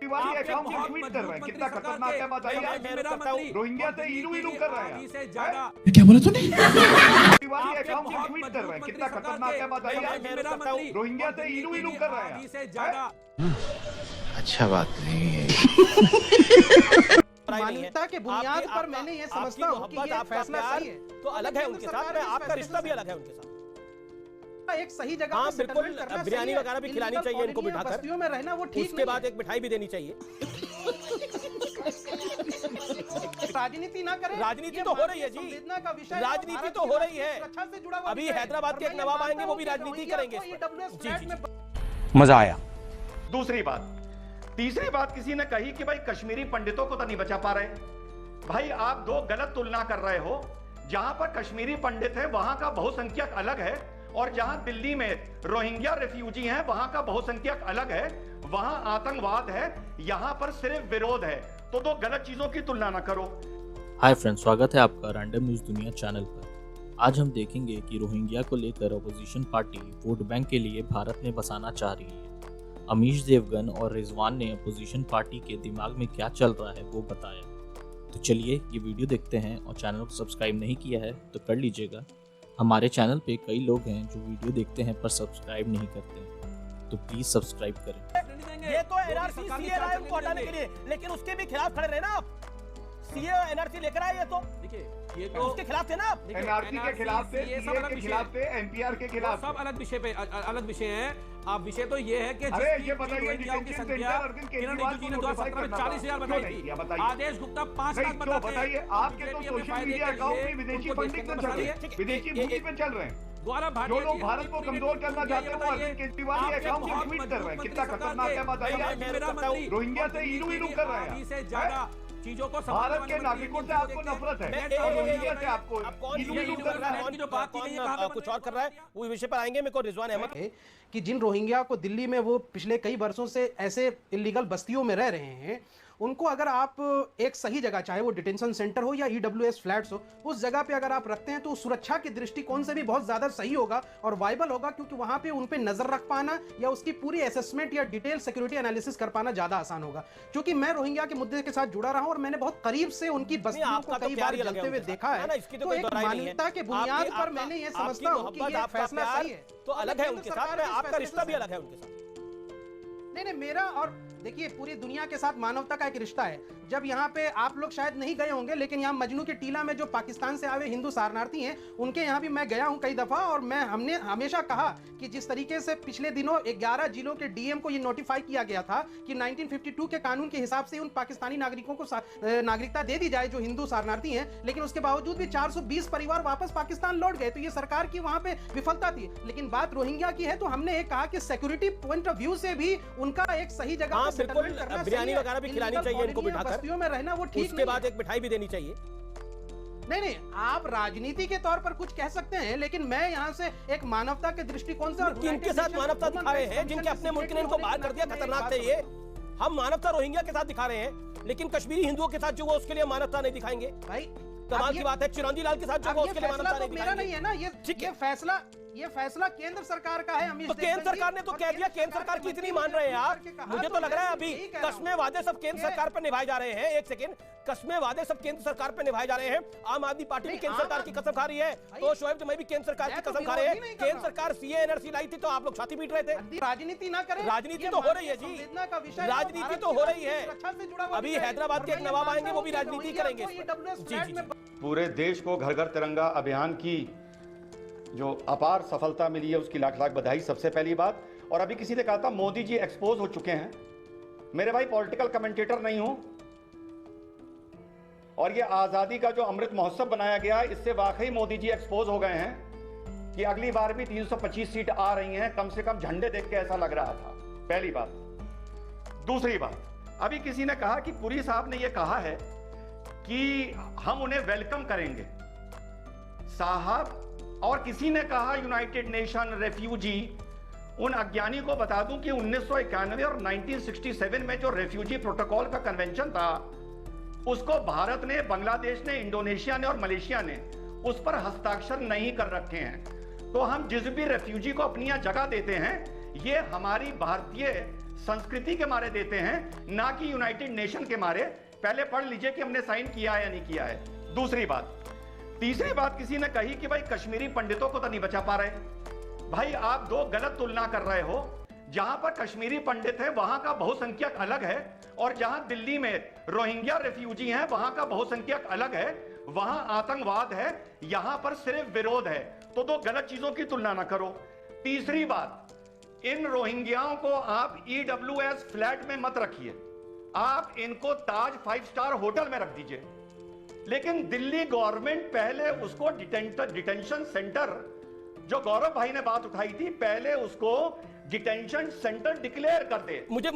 केजरीवाल ये अकाउंट से ट्वीट कर रहे हैं, कितना खतरनाक है बताइए। रोहिंग्या से इनू कर रहे हैं। क्या बोला तूने? केजरीवाल ये अकाउंट से ट्वीट कर रहे हैं, कितना खतरनाक है बताइए। रोहिंग्या से इनू कर रहे हैं। अच्छा बात नहीं है। मानवता के बुनियाद पर मैंने ये समझता हूँ कि ये फैसला सही है, तो अलग है उनके साथ में, आपका रिश्ता भी अलग है उनके साथ। एक सही जगह हाँ बिल्कुल, बिरयानी वगैरह भी खिलानी चाहिए इनको बिठाकर, बस्तियों में रहना वो ठीक। उसके बाद एक मिठाई भी देनी चाहिए। राजनीति ना करें, राजनीति तो हो रही है जी, राजनीति तो हो रही है। अभी हैदराबाद के एक नवाब आएंगे, वो भी राजनीति करेंगे। मजा आया। दूसरी बात, तीसरी बात किसी ने कही कि भाई कश्मीरी पंडितों को तो नहीं बचा पा रहे। भाई आप दो गलत तुलना कर रहे हो। जहां पर कश्मीरी पंडित है वहां का बहुसंख्यक अलग है, और जहां दिल्ली में रोहिंग्या रेफ्यूजी हैं वहां का बहुसंख्यक अलग है। वहां आतंकवाद है, यहां पर सिर्फ विरोध है। तो दो गलत चीजों की तुलना ना करो। हाय फ्रेंड्स, स्वागत है आपका रैंडम न्यूज दुनिया चैनल पर। आज हम देखेंगे कि रोहिंग्या को लेकर अपोजिशन पार्टी वोट बैंक के लिए भारत में बसाना चाह रही है। अमीश देवगन और रिजवान ने अपोजिशन पार्टी के दिमाग में क्या चल रहा है वो बताया। तो चलिए ये वीडियो देखते हैं, और चैनल को सब्सक्राइब नहीं किया है तो कर लीजिएगा। हमारे चैनल पे कई लोग हैं जो वीडियो देखते हैं पर सब्सक्राइब नहीं करते हैं, तो प्लीज सब्सक्राइब करें। ये तो एनआरसी सीए राय उनको हटाने के लिए, लेकिन उसके भी खिलाफ खड़े रहे ना आप। सीए एनआरसी लेकर आए, ये तो देखिए, ये तो उसके खिलाफ थे ना आप। एनआरसी के खिलाफ थे, सीए के खिलाफ थे, एनपीआर के खिलाफ, सब अलग विषय पे अलग विषय है। आप विषय तो ये है कि अरे ये बताइए की संख्या किरण रिजिजू ने 2017 में 40,000 बताई थी। आदेश गुप्ता 5 लाख बताइए। आपके तो सोशल मीडिया अकाउंट भी विदेशी फंडिंग में चल रहे हैं, विदेशी मूवी पे चल रहे हैं। जो लोग भारत को कमजोर करना चाहते हैं वो अरविंद केजरीवाल ये अकाउंट से ट्वीट कर रहे हैं, कितना खतरनाक है बताइए। रोहिंग्या से इनू कर रहे हैं। चीजों को भारत के नागरिकों से आपको नफरत है और रोहिंग्या से आपको इनू कर रहा है। जो बात की कुछ और कर रहा है, वो विषय पर आएंगे। मेरे को रिजवान अहमद कि जिन रोहिंग्या को दिल्ली में वो पिछले कई वर्षों से ऐसे इलीगल बस्तियों में रह रहे हैं, उनको अगर आप एक सही जगह, चाहे वो डिटेंशन सेंटर हो या ईडब्ल्यूएस फ्लैट्स हो, उस जगह पे अगर आप रखते हैं तो सुरक्षा के दृष्टिकोण से भी बहुत ज्यादा सही होगा और वाइबल होगा, क्योंकि वहां पे उन पे नजर रख पाना या उसकी पूरी असेसमेंट या डिटेल सिक्योरिटी एनालिसिस कर पाना ज्यादा आसान होगा। क्योंकि मैं रोहिंग्या के मुद्दे के साथ जुड़ा रहा हूं और मैंने बहुत करीब से उनकी बस्तियों को कई बार जलते हुए देखा है। तो एक मानवता के बुनियाद पर मैंने ये समझता हूँ कि ये फैसला सही है। तो अलग है उनके साथ में, आपका रिश्ता भी अलग है उनके साथ। नहीं, मेरा और देखिए पूरी दुनिया के साथ मानवता का एक रिश्ता है। जब यहाँ पे आप लोग शायद नहीं गए होंगे, लेकिन यहाँ मजनू के टीला में जो पाकिस्तान से आए हिंदू शरणार्थी हैं, उनके यहाँ भी मैं गया हूँ कई दफा, और हमने हमेशा कहा कि जिस तरीके से पिछले दिनों 11 जिलों के डीएम को ये नोटिफाई किया गया था कि 1952 के कानून के हिसाब से उन पाकिस्तानी नागरिकों को नागरिकता दे दी जाए जो हिंदू शरणार्थी हैं, लेकिन उसके बावजूद भी 420 परिवार वापस पाकिस्तान लौट गए। तो ये सरकार की वहां पे विफलता थी। लेकिन बात रोहिंग्या की है तो हमने कहा कि सिक्योरिटी पॉइंट ऑफ व्यू से भी उनका एक सही जगह सेटलमेंट करना, बिरयानी वगैरह भी खिलानी चाहिए इनको बिठाकर, बस्तियों में रहना वो ठीक, उसके बाद एक मिठाई भी देनी चाहिए। नहीं, आप राजनीति के तौर पर कुछ कह सकते हैं, लेकिन मैं यहाँ से एक मानवता के दृष्टिकोण से, और किनके साथ मानवता दिखा रहे हैं? जिनके अपने मुल्क ने इनको बाहर कर दिया, खतरनाक थे ये। हम मानवता रोहिंग्या के साथ दिखा रहे हैं, लेकिन कश्मीरी हिंदुओं के साथ जो वो उसके लिए मानवता नहीं दिखाएंगे। भाई कमाल की बात है, चिरंजी लाल के साथ जो वो उसके लिए मानवता नहीं दिखाएंगे। नहीं है ना, ये फैसला केंद्र सरकार का है। तो केंद्र सरकार ने तो कह दिया, केंद्र सरकार की इतनी मान रहे हैं आप। मुझे तो लग रहा है अभी कस्में वादे सब केंद्र सरकार पर निभाए जा रहे हैं। एक सेकंड, कस्में वादे सब केंद्र सरकार पर निभाए जा रहे हैं। आम आदमी पार्टी भी केंद्र सरकार की कसम खा रही है, तो शोएब जमाई भी केंद्र सरकार की कसम खा रहे हैं। केंद्र सरकार सीए एनआरसी लाई थी तो आप लोग छाती पीट रहे थे। राजनीति ना करें, राजनीति तो हो रही है जी, राजनीति तो हो रही है। अभी हैदराबाद के एक नवाब आएंगे, वो भी राजनीति करेंगे। पूरे देश को घर घर तिरंगा अभियान की जो अपार सफलता मिली है उसकी लाख लाख बधाई, सबसे पहली बात। और अभी किसी ने कहा था मोदी जी एक्सपोज हो चुके हैं। मेरे भाई पॉलिटिकल कमेंटेटर नहीं हूं, और ये आजादी का जो अमृत महोत्सव बनाया गया, इससे वाकई मोदी जी एक्सपोज हो गए हैं कि अगली बार भी 325 सीट आ रही हैं। कम से कम झंडे देख के ऐसा लग रहा था, पहली बात। दूसरी बात, अभी किसी ने कहा कि पुरी साहब ने यह कहा है कि हम उन्हें वेलकम करेंगे साहब, और किसी ने कहा यूनाइटेड नेशन रेफ्यूजी। उन अज्ञानी को बता दूं कि 1991 और 1967 में जो रेफ्यूजी प्रोटोकॉल का कन्वेंशन था, उसको भारत ने, बांग्लादेश ने, इंडोनेशिया ने और मलेशिया ने उस पर हस्ताक्षर नहीं कर रखे हैं। तो हम जिस भी रेफ्यूजी को अपनी यहां जगह देते हैं, ये हमारी भारतीय संस्कृति के मारे देते हैं, ना कि यूनाइटेड नेशन के मारे। पहले पढ़ लीजिए कि हमने साइन किया है या नहीं किया है। दूसरी बात, तीसरी बात किसी ने कही कि भाई कश्मीरी पंडितों को तो नहीं बचा पा रहे। भाई आप दो गलत तुलना कर रहे हो। जहां पर कश्मीरी पंडित है वहां का बहुसंख्यक अलग है, और जहां दिल्ली में रोहिंग्या रेफ्यूजी हैं वहां का बहुसंख्यक अलग है। वहां आतंकवाद है, यहां पर सिर्फ विरोध है। तो दो गलत चीजों की तुलना ना करो। तीसरी बात, इन रोहिंग्याओं को आप EWS फ्लैट में मत रखिए, आप इनको ताज 5 स्टार होटल में रख दीजिए। लेकिन दिल्ली गवर्नमेंट पहले उसको डिटेंशन सेंटर, जो गौरव भाई ने बात उठाई थी, पहले उसको डिटेंशन सेंटर डिक्लेयर कर दे। मुझे